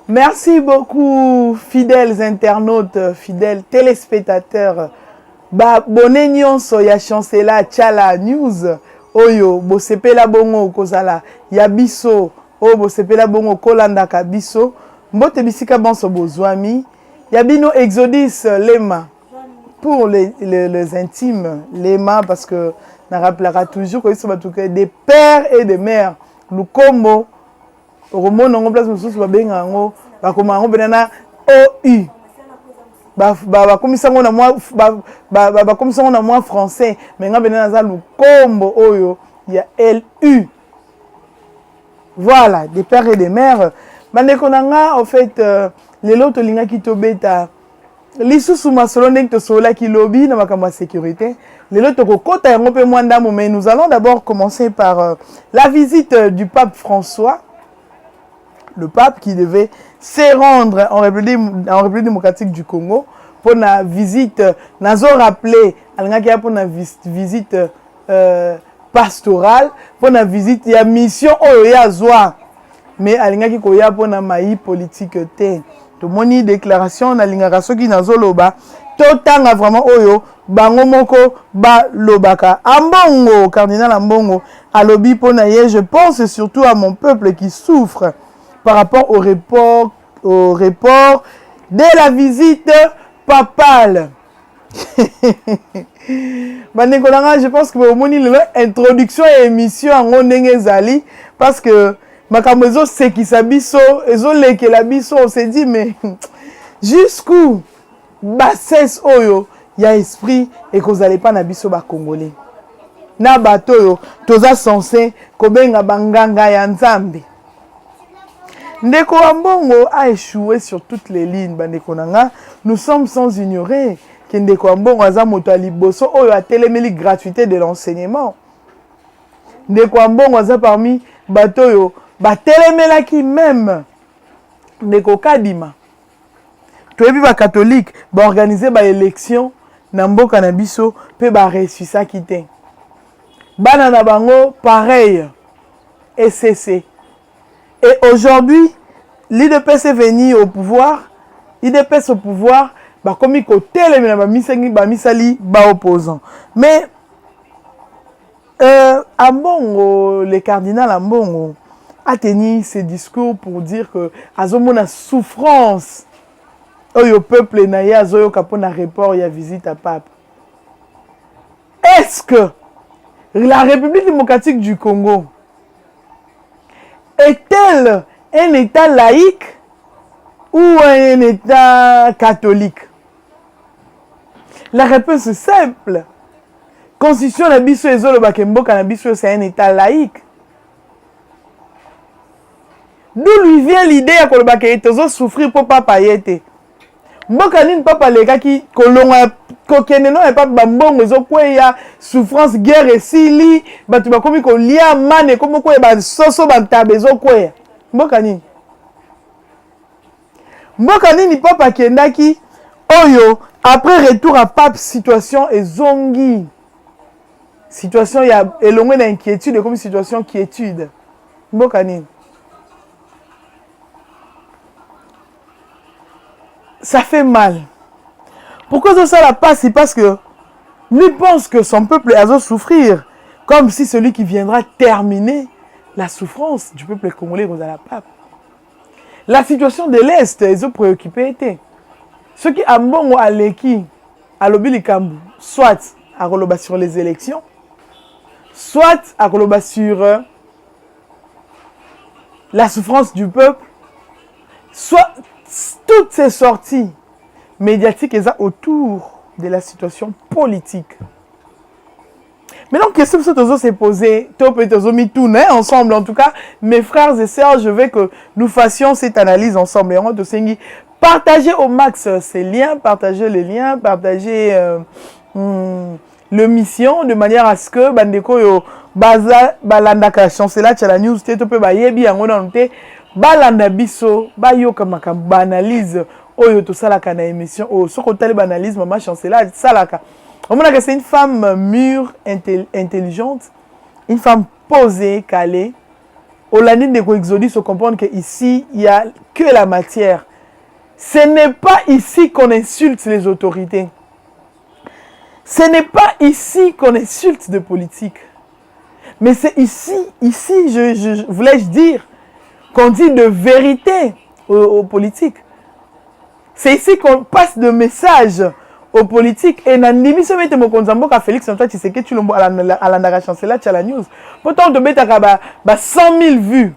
Merci beaucoup, fidèles internautes, fidèles téléspectateurs. Bonne nyonso ya chancela Tchala News. Oyo, bo sepela bongo kozala ya biso. O bo sepela bongo kolanda ka biso. Mbote bisika bonso bozwami. Ya bino Exodus Lema. Pour les intimes, Lema, parce que on rappellera toujours que sont des pères et des mères. Lukombo. Romo non place mususu babenga ngo bakoma ngo benana OU ba komisa ngo na moi ba komisa ngo na moi français mais nga benana za lukombo oyo ya LU. Voilà, des pères et des mères. Bandeko nanga en fait les loto linga ki tobeta lisusu masolo ndenge to sola ki lobby na makamba sécurité. Les loto kokota yango pe mwanda mo, mais nous allons d'abord commencer par la visite du pape François. Le pape qui devait se rendre en République démocratique du Congo pour la visite, nous avons rappelé, pour la visite pastorale, pour la visite, il y a mission mais pour la maï politique. Tout mon déclaration, na lingaration qui nazoloba, tout temps vraiment oyo, bango moko ba lobaka. Ambongo, cardinal Ambongo, alobi ponaye, je pense surtout à mon peuple qui souffre par rapport au report de la visite papale. Je pense que vous avez introduction et émission en Ondengezali parce que Makamozo c'est qui s'abisso, et que l'abisso, on s'est dit mais jusqu'où bassesse oyo ya esprit et que vous n'allez pas nabisso ba congolais. Na bato toza censé kobenga banganga ya nzambe. Ndeko Ambongo a échoué sur toutes les lignes. Bandeko nanga, nous sommes sans ignorer que Ndeko Ambongo aza moto a liboso oyo a téléméli gratuité de l'enseignement. Ndeko Ambongo aza parmi batoyo ba téléméla qui même Ndeko Kadima. Toyebi ba catholique ba organiser ba élection na mboka na biso pe ba réussisa kité. Bana na bango pareil. SCC. Et aujourd'hui, l'IDPS est venu au pouvoir. L'IDPS au pouvoir, bah comme il côté les misali ba opposant. Mais Ambongo, le cardinal Ambongo a tenu ses discours pour dire que azomona souffrance au peuple naïa azoyo kapona report ya visite à pape. Est-ce que la République démocratique du Congo est-elle un État laïque ou un État catholique? La réponse est simple. Constitution na biso ezolo bakemboka na biso c'est un État laïque. D'où lui vient l'idée ya koloba ke tozo souffrir pour papa yete. Mboka nini papa leka ki kolonga kokende no papa bambongo ezokweya souffrance guerre esili batu bakomi kolia mane komo kweya ba soso bantabe ezokweya. Mboka nini papa kendaki oyo après retour à pape situation ezongi. Situation ya elongwe na inquiétude comme situation quiétude. Mboka nini. Ça fait mal. Pourquoi ça la passe? Parce que lui pense que son peuple va souffrir, comme si celui qui viendra terminer la souffrance du peuple congolais à la pape. La situation de l'Est, ils ont préoccupé. Ceux qui ont bon à l'équipe, à l'Obilikambu, soit à Roloba sur les élections, soit à Roloba sur la souffrance du peuple, soit toutes ces sorties médiatiques autour de la situation politique. Maintenant, question que s'est posée, ensemble, en tout cas, mes frères et sœurs, je veux que nous fassions cette analyse ensemble. Et on va partager au max ces liens, partager les liens, partager le mission de manière à ce que bandeko yo baza balandaka chancela Tchala News te to pe ba yebi yango na nte balanda biso ba yoka makambo analyse oyo to salaka na émission o soko tali banalise maman chancela salaka. On que c'est une femme mûre, intelligente, une femme posée, calée. Au landing de Exodus, on comprend qu'ici, il y a que la matière. Ce n'est pas ici qu'on insulte les autorités. Ce n'est pas ici qu'on insulte de politique. Mais c'est ici, voulais-je dire, qu'on dit de vérité aux politiques. C'est ici qu'on passe de messages aux politiques. Et Nandimi se mette mon konzambo ka Félix Antoine Tshisekedi Tshilombo à la chancelière à la news. Pourtant, on te met 100 000 vues.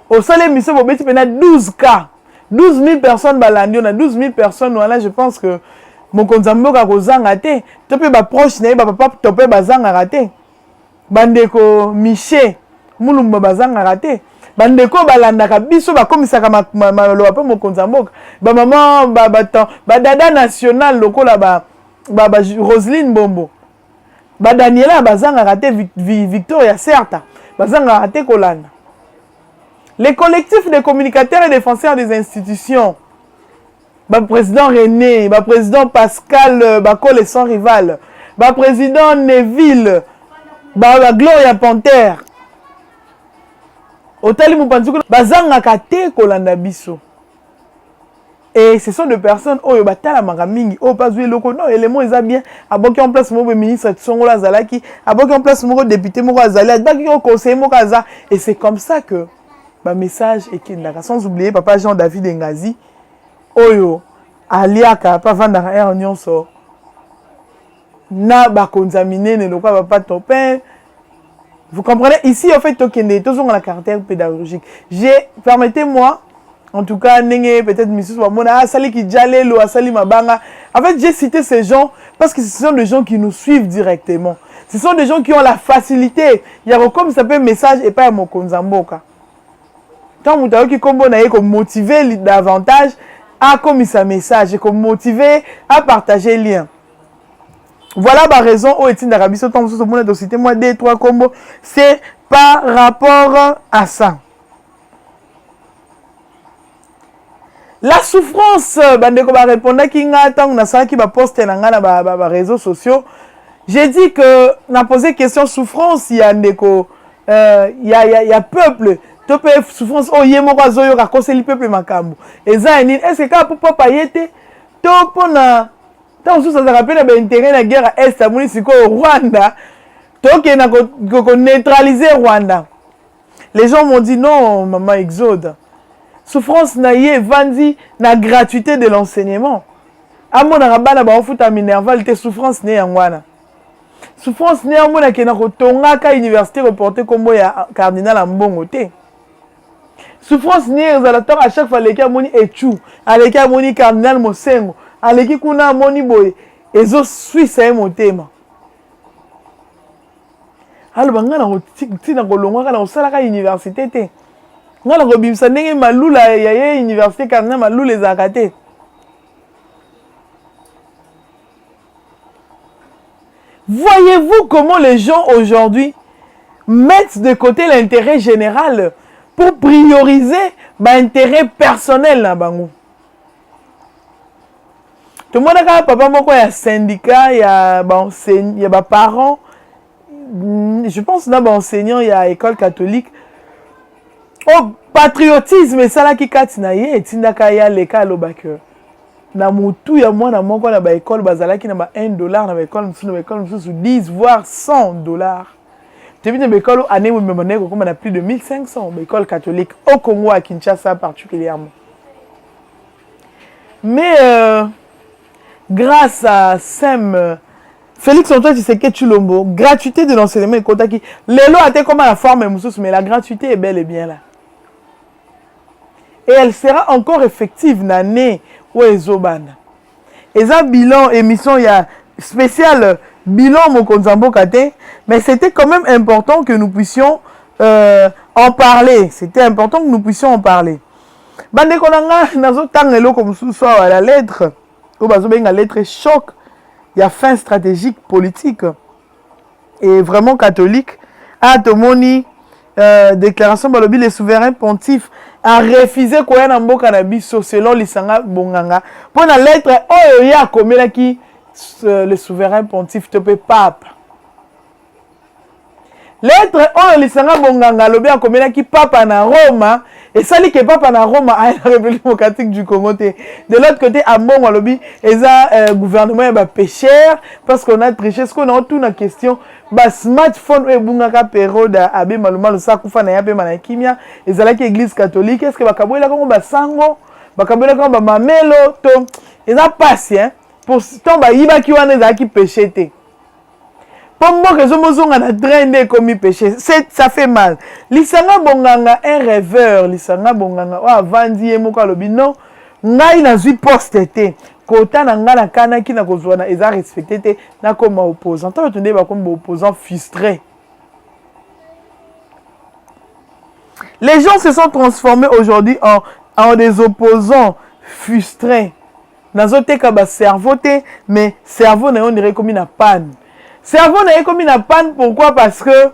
Au sol émission, on a 12 cas. 12 000 personnes balandi, on a 12 000 personnes. Voilà, je pense que mon konzambo ka kozanga raté. Tu peux pas proche, papa topé bazanga raté. Bandeko Miché, Moulumba bazanga raté. Bandeko balandaka biso bakomisaka maloba pe mokonza mboka ba maman ba dada national lokola ba Roselyne Bombo ba Daniela bazanga raté Victoria certes bazanga raté kolanda. Les collectifs de communicateurs et défenseurs des institutions ba président René ba président Pascal Bakole sans rival ba président Neville ba Gloria Panther Otali Mupanzuko, bazanga kate kolanda biso. Et ce sont des personnes, oh, batala mangamingi, oh, pas jouer loko, non, élément, ils ont bien, aboki en place, mon ministre, Tsongola Zalaki, aboki en place, mon député, mon Zalaki, aboki en conseiller, mon Kaza. Et c'est comme ça que, ma message est qu'il n'a sans oublier, papa Jean-David Ngazi, oyo, aliaka, pas vendre un union so, na, ba, contaminer, ne loko, papa topin. Vous comprenez? Ici, en fait, tous ont la caractère pédagogique. Permettez-moi, en tout cas, peut-être Missus Wamona, Sali qui Jalelo, Sali Mabanga. En fait, j'ai cité ces gens parce que ce sont des gens qui nous suivent directement. Ce sont des gens qui ont la facilité. Il y a comme ça peut message et pas mon konzamboka. Tant que vous avez comme motiver davantage à comme ça message et comme motiver à partager le lien. Voilà ma raison où est-il d'Arabie Saoudite sur mon dossier moi des trois combos c'est par rapport à ça. La souffrance bandeko ba répondre ki ngata on a ça qui va poster na ba réseaux sociaux. J'ai dit que n'a posé question souffrance il y a ndeko il y a peuple to pe souffrance oh yemo kwa zoyo ka koseli peuple makambo. Eza nini est-ce que ka papa yete to pona tant que ça se rappelle l'intérêt de la guerre à Est, à au Rwanda, tant qu'il a neutralisé Rwanda. Les gens m'ont dit non, maman Exode. Souffrance naïe, vandi, la gratuité de l'enseignement. À mon arabana, ba fout à minerval, te souffrance n'est en wana. Souffrance n'est en wana qui n'a pas université reporté comme ya cardinal Ambongo te. Souffrance n'est en à chaque fois les cas moni etu, à les cas moni cardinal Mosengo. Aleki kuna moni boy ezo suisse e motema alo banga na tina kolongwa kana osala ka université te ngala ko bimsa ndenge malula ya université kana malula ezaka te. Voyez-vous comment les gens aujourd'hui mettent de côté l'intérêt général pour prioriser l'intérêt personnel na bango. Tout le monde a papa moko ya syndicat, il y a parents, je pense là enseignants, il y a école catholique. Oh patriotisme et ça là qui katina ye tindaka ya leka lobaka. Na mutu ya mwana moko na ba école bazalaki na ba $1 na ba école sous 10 voire $100. Tu vis dans l'école année où même comme on a plus de 1500 école catholique au Congo à Kinshasa particulièrement. Mais grâce à SEM, Félix Antoine Tshisekedi Tshilombo, gratuité de l'enseignement et Kotaki. Les lois étaient comme à la forme, mais la gratuité est bel et bien là. Et elle sera encore effective l'année où Ezobana. Et ça, bilan, émission, il y a spécial bilan Mokonzambo Kate, mais c'était quand même important que nous puissions en parler. C'était important que nous puissions en parler. Bande konanga, nazo tangelo comme sous à la lettre. La lettre choc, il y a fin stratégique politique et vraiment catholique. À Tomoni, déclaration Balobi, les souverains pontifs a refusé quoi un beau cannabis selon l'Isanga Bonganga. Pour la lettre, oh, il y a comme qui le souverain pontife te peut pape. Lettre, oh, l'Isanga Bonganga, le bien comme qui pape en Rome, Et ça dit que papa na Rome à la République démocratique du Congo. De l'autre côté, à Mbongo lobby, ils ont gouvernement est pécheur parce qu'on a triché. Ce qu'on a tout la question, smartphone et bungaka période abe maluma le sakufa na yape manakimia. Ils allaient l'église catholique. Est-ce que bakaboula comme basango, bakaboula comme mamelo, to ils ont passé pour tomber iba qui wana za qui péché. Pombo que zomozonga na traîner comme péché, ça fait mal. Lisanga bonganga un rêveur, lisanga bonganga o avandi emoka lobi non, ngai na zui poste te. Kota na nga na kana ki na kozwa na eza respecté te na comme opposant. Tant tunde ba comme opposant frustré. Les gens se sont transformés aujourd'hui en des opposants frustrés. Nazoteka ba cerveau te, mais cerveau na on dirait comme une panne. Cerveau na comme une panne, pourquoi? Parce que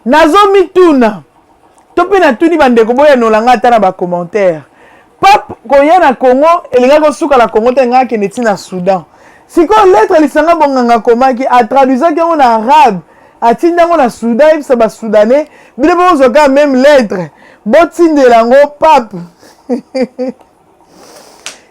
nazomi tuna tope na tuni bandeko boya nolanga ta na ba commentaire pap koya na Congo elinga ko suka la Congo te nga ke neti na Soudan siko lettre lisanga bonganga komaki a traduisa ke en arabe atinda ngo na Soudan ibsa ba soudanais bile bo zoka même lettre botinde lango pap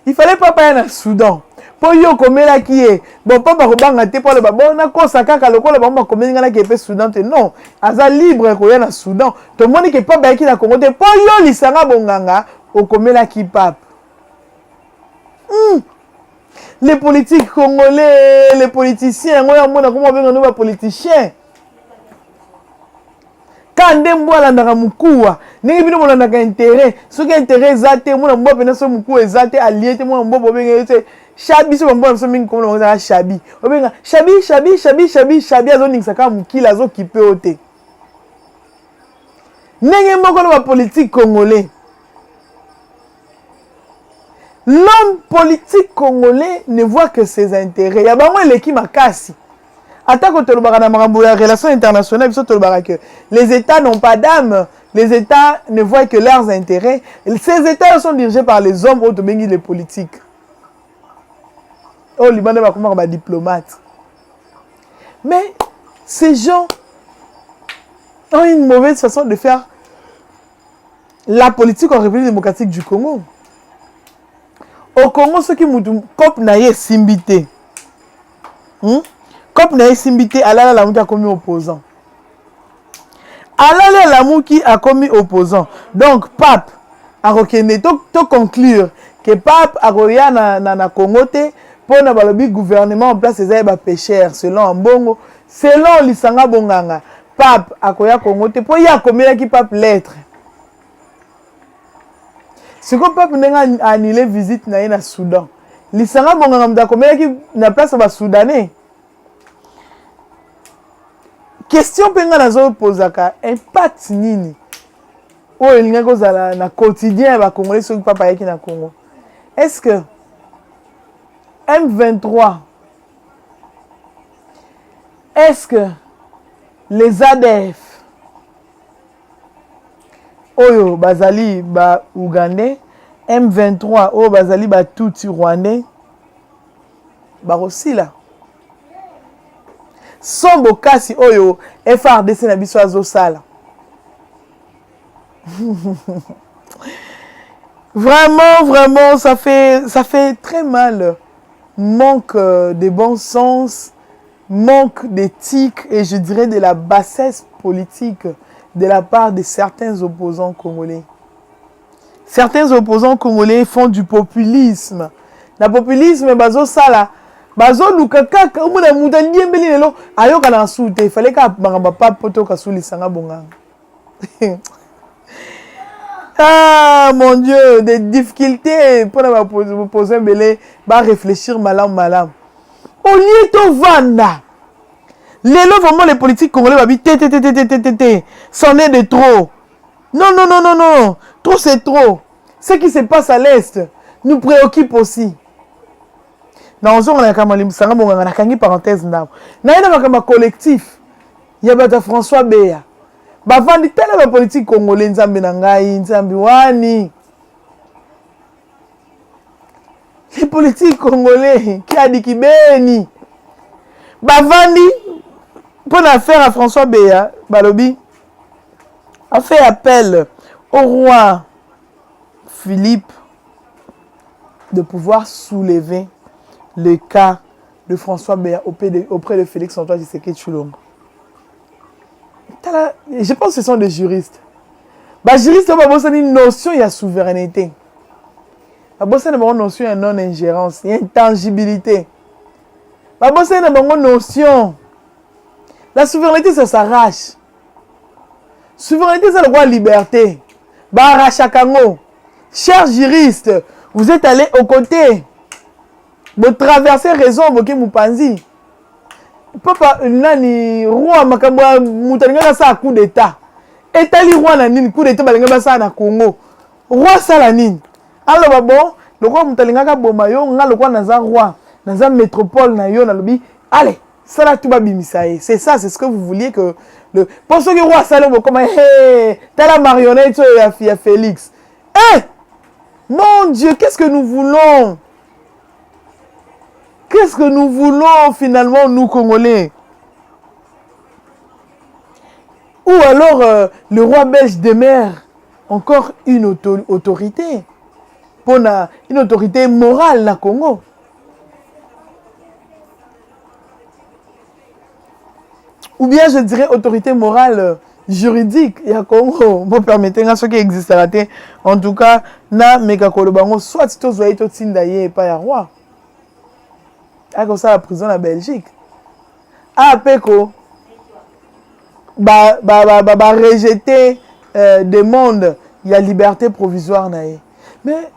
il fallait pas aller na Soudan. Po yo komela ki e bon papa ko banga te po le babo na kosa kaka lokola bamba komeli ngana ke pe Soudan te non aza libre ko ya na Soudan to moni ke papa ki na Congo te po yo lisanga bonganga o komela ki pap les politiques congolais les politiciens ngoya mona comment benga no ba politiciens kande mbwala ndaka mukuwa ningi bino mona ndaka intérêt soki intérêt zate mona mbo pena so mukuwa zate allié te mona mbo benga te Shabi so bambo so mingi comme on Shabi. Obenga Shabi azoningisa ka mukila azo kipe ote. Nenge moko na politique congolais. L'homme politique congolais ne voit que ses intérêts. Ya bango eleki makasi. Atako to lobaka na makambo ya relations internationales biso to lobaka que les États n'ont pas d'âme. Les États ne voient que leurs intérêts. Ces États sont dirigés par les hommes ou bengi les politiques. Oh, Liban va comment un diplomate. Mais ces gens ont une mauvaise façon de faire la politique en République démocratique du Congo. Au Congo, ceux qui m'ont cop naïe simbité. Cop naïe simbité, Alala Lamou qui a commis opposant. Alala Lamou qui a commis opposant. Donc, Pape, a reconnu, to conclure que Pape a reconnu na Congo te. Pour le gouvernement en place, c'est un pécheur selon Mbongo, selon Lisanga Bonganga. Pape, Akoya Congo, pour y a qui pape lettre. Ce que Pape n'a annulé visite na Soudan. Lisanga Bonganga m'a combien qui n'a place au Soudanais. Question penga na zo posaka, impact nini. Oh, il n'y a que na quotidien ba Congolais sur papa qui na Congo. Est-ce que M23, est-ce que les ADF, Oyo Bazali ba Ougandais, M23, Oyo Bazali ba Tutsi Rwandais, ba aussi là. Sombo kasi Oyo FRDC na biso azosala. Vraiment, ça fait très mal. Manque de bon sens, manque d'éthique et je dirais de la bassesse politique de la part de certains opposants congolais. Certains opposants congolais font du populisme. Le populisme, bazo sala, bazo lukaka, umuna mutandi mbeli lelo, ayoka na soute, il fallait ka bangamba pa poto ka suli sanga bonganga. Ah mon Dieu, des difficultés pour vous poser un belé, va réfléchir malam. Au lieu de vanda, vraiment les politiques congolais va dire c'en est de trop. Non, trop c'est trop. Ce qui se passe à l'Est nous préoccupe aussi. Dans on a une parenthèse na un collectif. Il y a François Béa. Bavandi tele la politique congolaise nzambe na ngai nzambe wani. Les politiques congolais qui a dit kibeni. Bavandi pour l'affaire à François Béa, Balobi a fait appel au roi Philippe de pouvoir soulever le cas de François Béa auprès de Félix Antoine Tshisekedi Tshilombo. Je pense que ce sont des juristes. Les juristes ont une notion de souveraineté. Ils ont une notion de non-ingérence, d'intangibilité. Ils ont une notion. La souveraineté, ça s'arrache. Souveraineté, c'est le droit à la liberté. Chers juristes, vous êtes allés aux côtés. Vous traversez raison, vous pensez. Papa, nani, roi, makamba, moutaningaka sa coup d'état. État li roi na nini, coup d'état balingaba sa na Congo. Roi sa la nini. Alors, bon, le roi moutaningaka bomayo, nga le roi naza roi, naza métropole na yo na lobi. Allez, ça là tout va bimisaye. C'est ça, c'est ce que vous vouliez que le. Pour ceux qui roi ça là, comme hey, t'as la marionnette, il y a Félix. Eh, mon Dieu, qu'est-ce que nous voulons? Qu'est-ce que nous voulons finalement, nous, Congolais? Ou alors, le roi belge demeure encore une autorité. Une autorité morale, na Congo. Ou bien, je dirais, autorité morale juridique, il y a Congo. Vous permettez, ce qui existe en tout cas, na Mekakolobango, soit si tu as été tindaye et pas un roi. Comme ça, la prison en Belgique. Ah, Peko, rejeter des mondes, il y a liberté provisoire. Mais,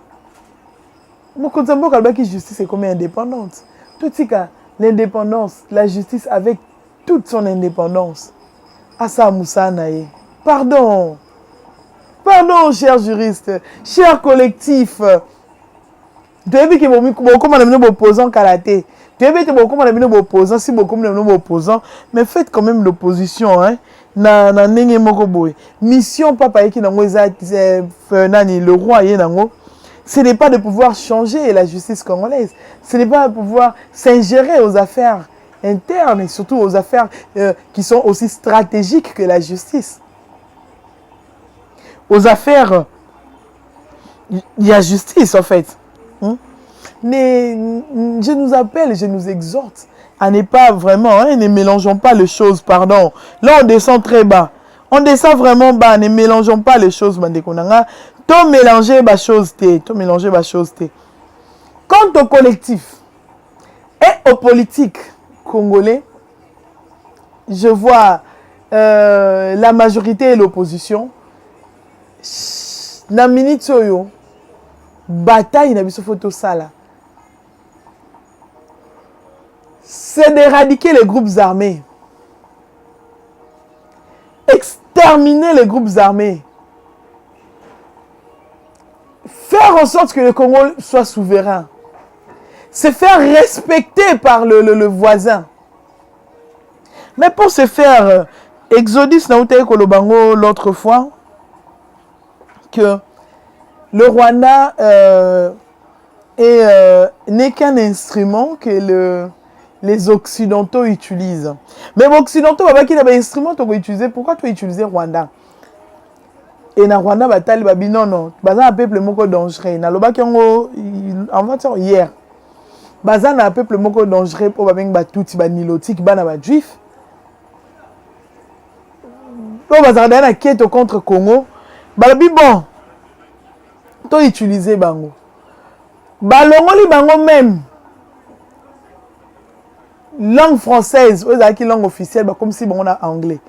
mon contemporain, la justice est comme indépendante. Tout ce cas, l'indépendance, la justice avec toute son indépendance. Asa Moussa Naye. Pardon. Pardon, chers juristes, chers collectifs. Tu as vu que beaucoup de opposants karaté. Tu as vu que beaucoup de opposants, si beaucoup de opposants, mais faites quand même l'opposition, hein. Mission papa qui le roi ce n'est pas de pouvoir changer la justice congolaise, ce n'est pas de pouvoir s'ingérer aux affaires internes et surtout aux affaires qui sont aussi stratégiques que la justice. Aux affaires, il y a justice en fait. Mais je nous appelle, je nous exhorte à ne pas vraiment, hein, ne mélangeons pas les choses, pardon. Là, on descend très bas. On descend vraiment bas, ne mélangeons pas les choses, Bandekonanga. Tout mélanger les choses, tout mélanger les choses. Quant au collectif et aux politiques congolais, je vois la majorité et l'opposition. Na minute soyo, bataille na biso photo sala. C'est d'éradiquer les groupes armés. Exterminer les groupes armés. Faire en sorte que le Congo soit souverain. Se faire respecter par le voisin. Mais pour ce faire, Exodus Naoutaï Kolobango l'autre fois, que le Rwanda n'est qu'un instrument que les Occidentaux utilisent. Mais les Occidentaux, qui ont un instrument qu'ils utilisent, pourquoi tu utilises Rwanda? Et dans Rwanda, non, non, c'est un peuple dangereux. En fait, hier, c'est un peuple dangereux pour les Tutsis, les Nilotiques, les Juifs. Pour les quête contre Congo, bon, tu utilises Bango. Balongoli Bango même. Langue française, langue officielle, comme si on a anglais.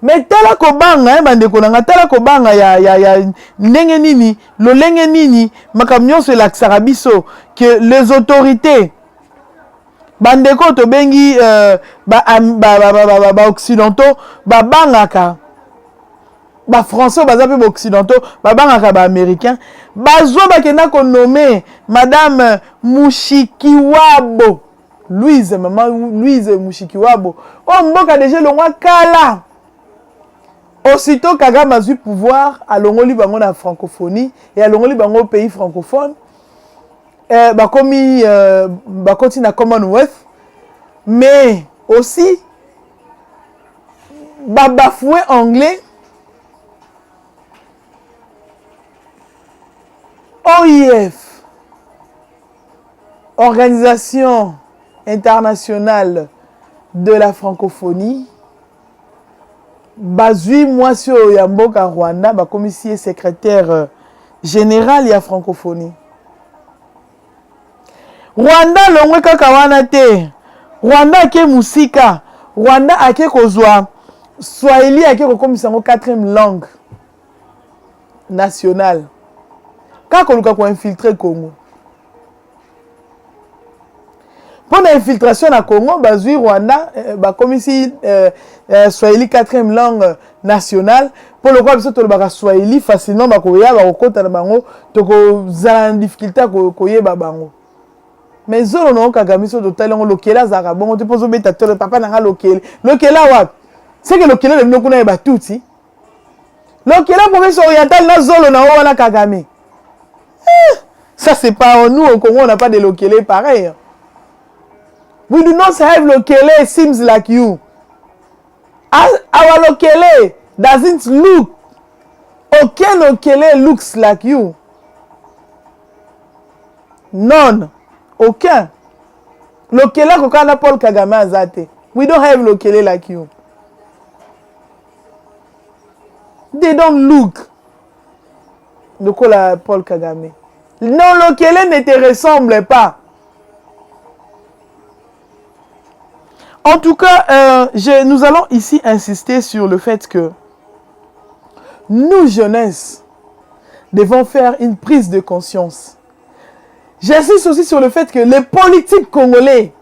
Mais tala kobanga, bandekonanga, tala kobanga ya ndenge nini, lo lenge nini, makamnyo se l'axarabiso, que les autorités, bandeko to bengi, occidentaux, bangaka, français, occidentaux, bangaka, américains, bazwa bakena ko nommé Madame Mushikiwabo. Maman Louise Mushikiwabo. Oh, mboka déjà le roi Kala. Aussitôt Kagame a eu pouvoir à l'ongoli bango na francophonie et à l'ongoli bango pays francophone. Bakomi bakoti na Commonwealth, mais aussi bafoué anglais OIF, Organisation internationale de la francophonie, bazui mwasi ya mboka Rwanda ba commissaire secrétaire général ya francophonie. Rwanda longwe kaka wana te. Rwanda ake musika. Rwanda ake kozwa Swahili ake kokomisa ngo 4e langue nationale. Kako luka ko infiltrer Congo. Pour l'infiltration à Congo, bazui Rwanda, comme ici, Swahili 4e langue nationale, pour le quoi, biso le Swahili facilement, bakoya, bakota na bango, toko zala difficulté à koye bango. Mais zolo non kagami so total on lokela zaka bongo te pozo beta to papa na lokela. Lokela wa. C'est que lokela le nokuna ba tuti. Lokela province orientale na zolo na wana kagami. Ça c'est pas nous au Congo on n'a pas de lokela pareil. We do not have lokele seems like you. Our lokele doesn't look. Aucun lokele looks like you. None. Aucun. Lokele kokana Paul Kagame azate. We don't have lokele like you. They don't look. Lokola Paul Kagame. Non, lokele ne te ressemble pas. En tout cas, nous allons ici insister sur le fait que nous, jeunesse, devons faire une prise de conscience. J'insiste aussi sur le fait que les politiques congolais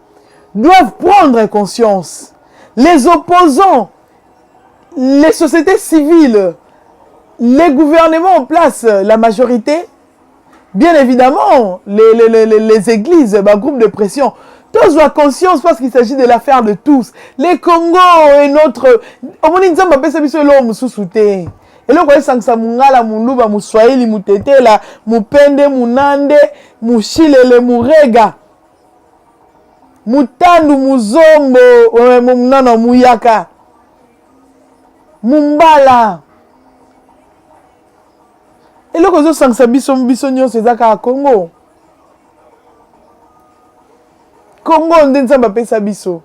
doivent prendre conscience. Les opposants, les sociétés civiles, les gouvernements en place, la majorité, bien évidemment, les églises, les groupes de pression, tous ont conscience parce qu'il s'agit de l'affaire de tous. Les Congo et notre... Et là, vous savez, mungala, muluba, muswahili, mutetela, mupende, munande, mushilele, murega, mutandu, muzombo, non, muyaka, mumbala. Et là, vous savez, bisonyo, c'est ça à Congo. Congo, on dit ça, ça biso.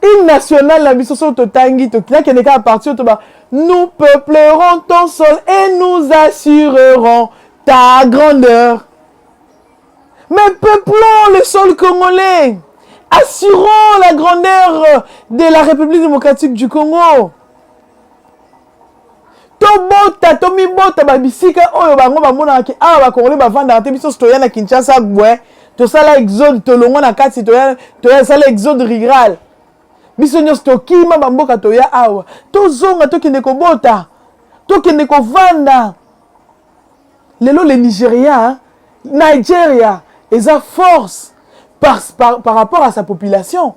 Une nationale, la biso, totangi, tokia, qui n'est qu'à partir, nous peuplerons ton sol et nous assurerons ta grandeur. Mais peuplons le sol congolais. Assurons la grandeur de la République démocratique du Congo. Tobota, tomibota, babisika, oyo bango bamona ki awa bakongole bavanda te biso stoya na Kinshasa bwe, to sala exode tolongo na kati toya sala exode rural. Biso nyos tokima bamboka toya awa. Tozonga tokende kobota, tokende kovanda. Lelo les Nigériens, Nigeria, eza force par rapport à sa population.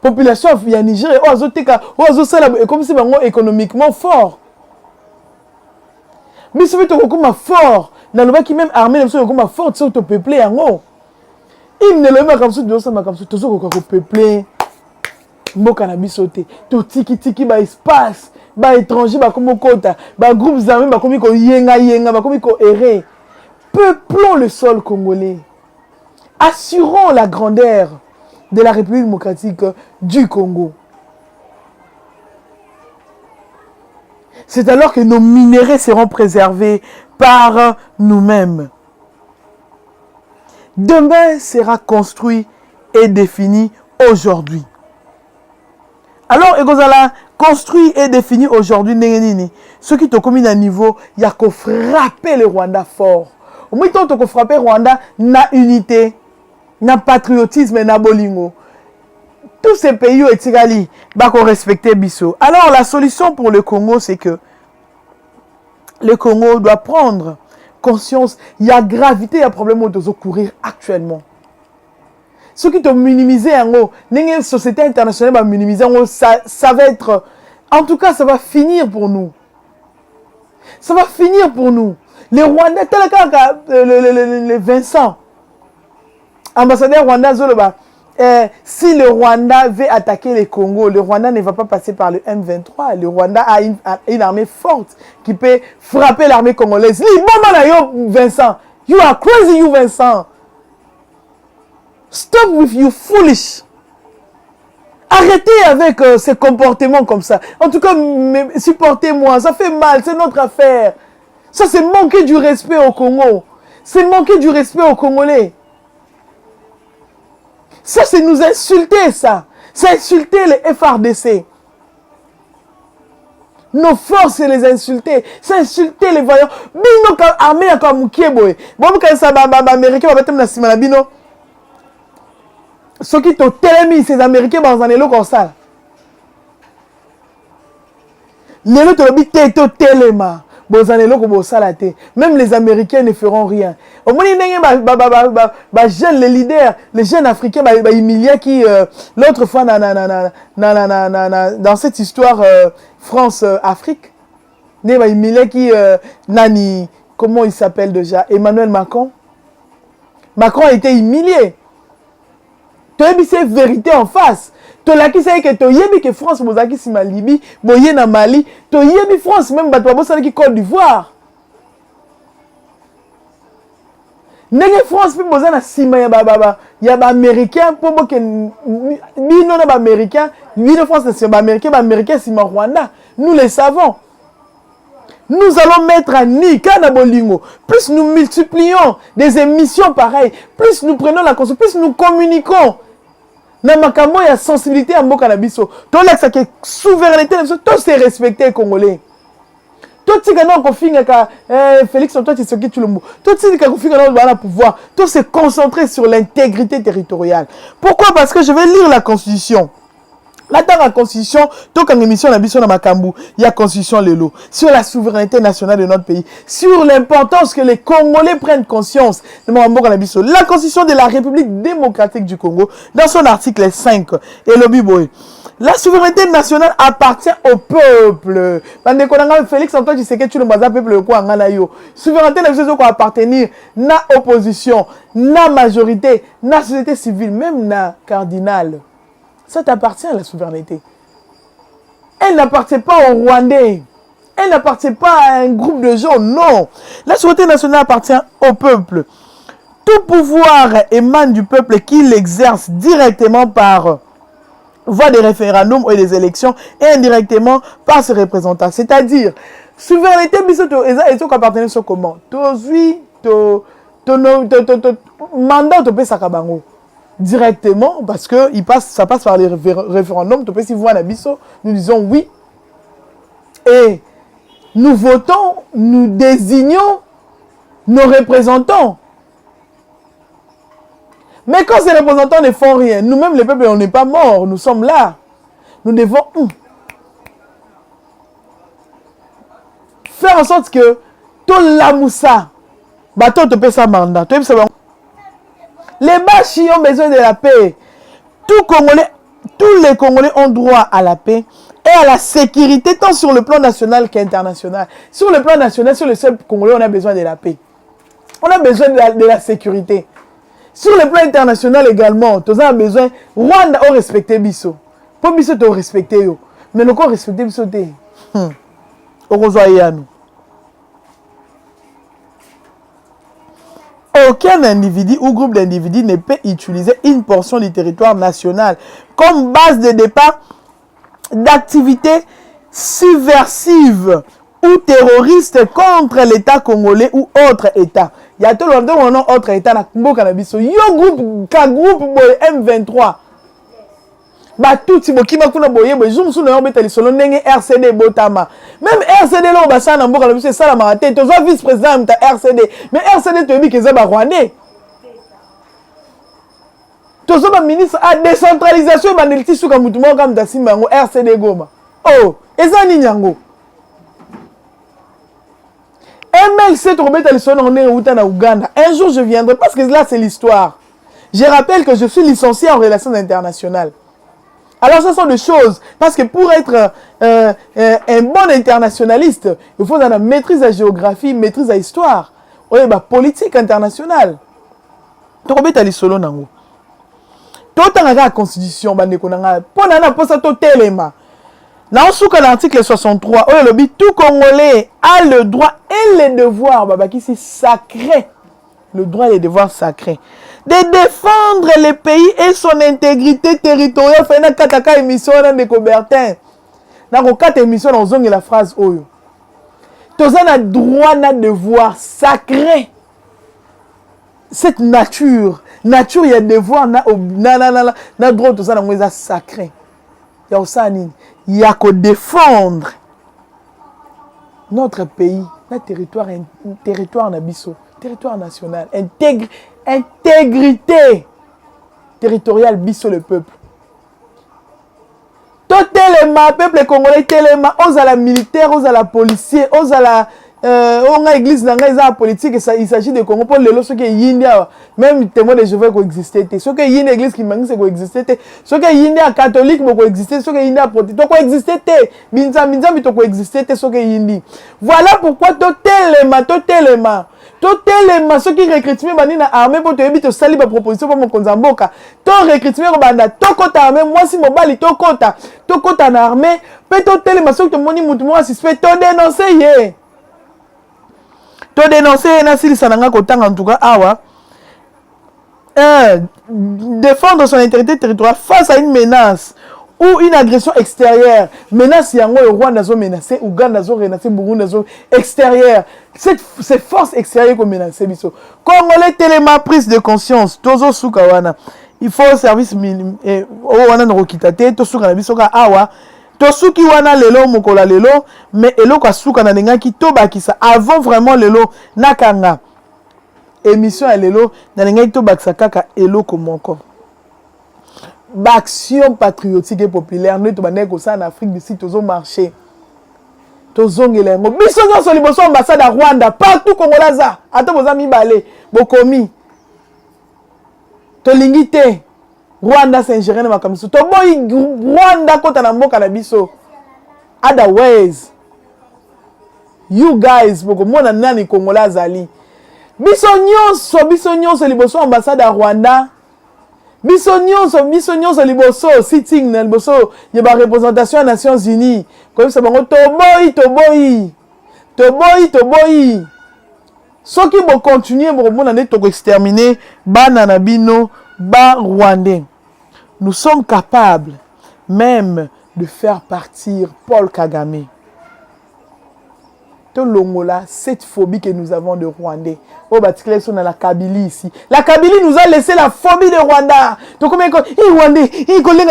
Population ya Nigeria, ozo sala comme si bango économiquement fort. Mais si vous êtes fort, dans le qui même armée, vous êtes fort, vous êtes peuplé en haut. Il ne le met comme ça, vous êtes peuplé. Mboka na bisote, to tiki ba espace, ba étranger ba comme kota, ba groupes armés ba comme ko yenga ba comme ko errer. Peuplons le sol congolais. Assurons la grandeur de la République démocratique du Congo. C'est alors que nos minéraux seront préservés par nous-mêmes. Demain sera construit et défini aujourd'hui. Alors, Egozala, construit et défini aujourd'hui, ce qui te commis à niveau, il y a qu'à frapper le Rwanda fort. Au moins, il y a qu'à frapper le Rwanda, na unité, na patriotisme, na bolingo. Tous ces pays où Etigali, bah qu'on respecte Bisso. Alors la solution pour le Congo, c'est que le Congo doit prendre conscience. Il y a gravité, il y a problème de courir actuellement. Ce qui te minimiser en haut, la société internationale va minimiser en haut, ça va être, en tout cas, ça va finir pour nous. Ça va finir pour nous. Les Rwandais, tel que le Vincent, ambassadeur Rwanda Zoloba. si le Rwanda veut attaquer le Congo, le Rwanda ne va pas passer par le M23. Le Rwanda a une armée forte qui peut frapper l'armée congolaise. Vincent, you are crazy, you Vincent. Stop with you foolish. Arrêtez avec ces comportements comme ça. En tout cas, supportez-moi, ça fait mal, c'est notre affaire. Ça, c'est manquer du respect au Congo. C'est manquer du respect aux Congolais. Ça, c'est nous insulter, ça. C'est insulter les FRDC. Nos forces, c'est les insulter. C'est insulter les voyants. Bino ka armée ka mukieboy. Bon ka ça américain va mettre na sima bino. Ceux qui t'ont télé ces américains dans un élo comme ça. L'élo te lobi te téléma. Même les Américains ne feront rien. Au moins, les leaders, les jeunes Africains, qui l'autre fois dans cette histoire France-Afrique, qui comment il s'appelle déjà, Emmanuel Macron. Macron a été humilié. Tu as vu cette vérité en face. Tu as dit que France, si ma Libye, na Mali, tu as dit France, même qui Côte d'Ivoire. Nenge France, puis na sima ya américain pour que bino na américain, bino France c'est américain sima Rwanda. Nous le savons. Nous allons mettre à Nika na bolingo. Plus nous multiplions des émissions pareilles, plus nous prenons la conscience, plus nous communiquons. Na makambo ya sensibilité à mboka na biso. To la que souveraineté na biso, to se respecter congolais. To tika na ko finga ka Félix Antoine Tshisekedi Tshilombo. To tika ko finga na ba pouvoir. To se concentrer sur l'intégrité territoriale. Pourquoi? Parce que je vais lire la constitution. Là, dans la constitution, tout comme émission la biso na makambu, il y a constitution lelo sur la souveraineté nationale de notre pays, sur l'importance que les Congolais prennent conscience de la biso. La constitution de la République démocratique du Congo, dans son article 5, et le biboy. La souveraineté nationale appartient au peuple. Félix Antoine Tshisekedi Tshilombo peuple quoi ngana yo. Souveraineté nationale doit appartenir na opposition, na majorité, na société civile, même na cardinal. Ça t'appartient à la souveraineté. Elle n'appartient pas aux Rwandais. Elle n'appartient pas à un groupe de gens. Non. La souveraineté nationale appartient au peuple. Tout pouvoir émane du peuple qui l'exerce directement par voie des référendums et des élections et indirectement par ses représentants. C'est-à-dire, souveraineté, et appartient à comment? Ton mandat, tu peux s'accabango. Directement, parce que ça passe par les référendums. Si vous voyez nous disons oui. Et nous votons, nous désignons nos représentants. Mais quand ces représentants ne font rien, nous-mêmes les peuples, on n'est pas morts, nous sommes là. Nous devons faire en sorte que tout l'amoussa, bateau te paie sa mandat. Les Bachis ont besoin de la paix. Tous les Congolais ont droit à la paix et à la sécurité, tant sur le plan national qu'international. Sur le plan national, sur le seul Congolais, on a besoin de la paix. On a besoin de la sécurité. Sur le plan international également, tous a besoin. Rwanda a respecté Bisso. Pour Bisso, tu as respecté. Mais nous avons respecté Bisso. Nous. Aucun individu ou groupe d'individus ne peut utiliser une portion du territoire national comme base de départ d'activités subversives ou terroristes contre l'État congolais ou autre État. Il y a tout le monde autre État na Canabiso. Yo groupe M23. Ba tout si bokima kuna boye bo zoom sous le betali solo ndenge RCD botama. Même RCD là ba sana mboka la c'est ça la marate. Tu es vice-président de RCD. Mais RCD tu dis que c'est ba Rwandais. Tu es ministre à décentralisation ba nelti suka mutu mo kam tasimba ngo RCD Goma. Oh, eza ni nyango. MLC tu betali solo ndenge uta na Uganda. Un jour je viendrai parce que là c'est l'histoire. Je rappelle que je suis licencié en relations internationales. Alors, ce sont des choses, parce que pour être un bon internationaliste, il faut avoir maîtrise de la géographie, maîtrise de l'histoire, politique internationale. Tu Tout la constitution, pour ça tout élément. Dans l'article 63, tout Congolais a le droit et le devoir, qui c'est sacré, le droit et le devoir sacré, de défendre le pays et son intégrité territoriale. Fait une kataka émission dans des Coubertin. Dans 4 émissions, on a la phrase oyo. Tous a droit et devoir sacré. Cette nature, il y a devoir, na droit, tout ça, na sacré. Il y a qu'à défendre notre pays, notre territoire nabiso, territoire national, intégrité territoriale biso le peuple. Tout élément, peuple congolais, élément, aux à la militaire, aux à la policier, aux à la église, la politique, il s'agit de Congo pour les lois, ce qui est India, même témoin de Jéhovah qui existait, ce qui est une église qui manque, c'est qui existait, ce qui est India catholique, qui existait, ce qui est India protestant, qui existait, Binza, mais qui existait, ce qui est Indi. Voilà pourquoi tout élément, ceux qui recrutent dans l'armée pour te dire que sali proposition pour mon konzamboka, tout recrutement tout côté armée, moi si mon bali tout côté en armée, peut tout élément ceux qui te moni mutumo suspect, tout dénoncer. To dénoncer na sili sananga kotanga en tout cas awa défendre son intégrité territoriale face à une menace ou une agression extérieure. Menace yango le Rwanda zo menacé, Ouganda zo menacé, Burundi zo extérieure. C'est force extérieure qu'on menace biso. Congolais tellement prise de conscience, tozo suka wana. Il faut service minimum wana no kitate to suka na biso ka awa. Tosuki wana lelo mokola lelo mais eloko asuka na ndengaki to bakisa avant vraiment lelo nakanga émission ya lelo na ndengaki to bakisa kaka eloko moko baction patriotique et populaire nous to bandeko ça en Afrique du Sud tozo marché tozongela ngo biso nyonso liboso ambassade à Rwanda partout Congolaza ata boza mibale bokomi to lingite Rwanda s'ingérer dans ma commission. To boy Rwanda kota na mboka na biso. Otherwise, you guys boko mona nani Kongola zali. Biso nyonso liboso ambassade à Rwanda. Biso nyonso liboso sitting na liboso ya ba représentation des Nations Unies. Comme ça bango to boy. Soki bo continuer bo mona ne to exterminer bana na bino ba Rwandais. Nous sommes capables même de faire partir Paul Kagame. Tout l'Ongola, cette phobie que nous avons de Rwandais. Oh, bah, tu on a la Kabylie ici. La Kabylie nous a laissé la phobie de Rwanda. Donc, comment il Rwandais, il collègue,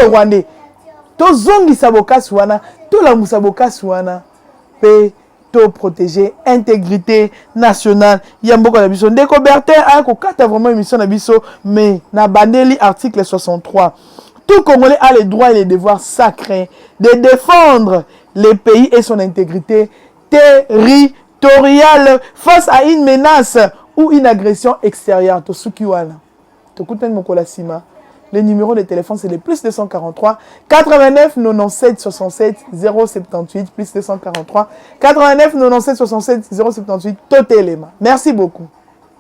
Rwandais. Tout zongi saboka suana, tout la musaboka suana. Paix. Protéger intégrité nationale yamboko na biso ndeko Bertin a ko kata vraiment émission na biso mais na bandeli article 63 tout Congolais a les droits et les devoirs sacrés de défendre le pays et son intégrité territoriale face à une menace ou une agression extérieure to sukiwana to kuten mokola sima. Le numéro de téléphone, c'est le plus 243 89 97 67 078 plus 243 89 97 67 078 tout élément. Merci beaucoup.